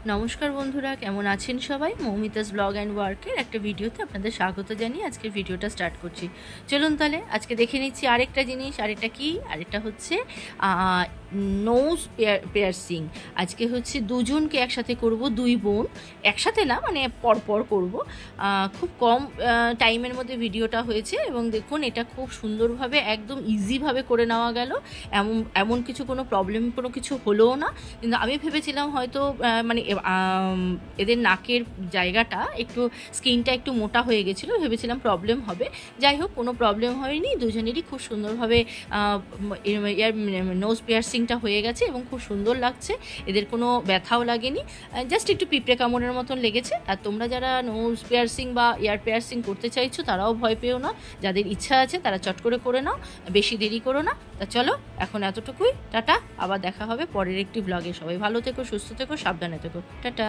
নমস্কার বন্ধুরা, কেমন আছেন সবাই? মৌমিতাস ব্লগ অ্যান্ড ওয়ার্কের একটা ভিডিওতে আপনাদের স্বাগত জানিয়ে আজকের ভিডিওটা স্টার্ট করছি। চলুন তাহলে আজকে দেখে নিচ্ছি আরেকটা জিনিস। আরেকটা কি? আরেকটা হচ্ছে নোজ পিয়ার্সিং। আজকে হচ্ছে দুজনকে একসাথে করব, দুই বোন একসাথে না, মানে পরপর করব। খুব কম টাইমের মধ্যে ভিডিওটা হয়েছে এবং দেখুন এটা খুব সুন্দরভাবে একদম ইজিভাবে করে নেওয়া গেল। এমন কোনো প্রবলেম কোনো কিছু হলোও না। কিন্তু আমি ভেবেছিলাম হয়তো মানে এদের নাকের জায়গাটা একটু, স্কিনটা একটু মোটা হয়ে গেছিলো, ভেবেছিলাম প্রবলেম হবে। যাই হোক, কোনো প্রবলেম হয়নি। দুজনেরই খুব সুন্দরভাবে নোজ পিয়ার্সিংটা হয়ে গেছে এবং খুব সুন্দর লাগছে। এদের কোনো ব্যথাও লাগেনি, জাস্ট একটু পিঁপড়ে কামড়ের মতন লেগেছে। আর তোমরা যারা নোজ পিয়ার্সিং বা ইয়ার পিয়ার্সিং করতে চাইছো তারাও ভয় পেও না, যাদের ইচ্ছা আছে তারা চট করে নাও, বেশি দেরি করো না। তা চলো এখন এতটুকুই, টাটা। আবার দেখা হবে পরের একটি ব্লগে। সবাই ভালো থেকো, সুস্থ থেকো, সাবধানে থেকো, টাটা।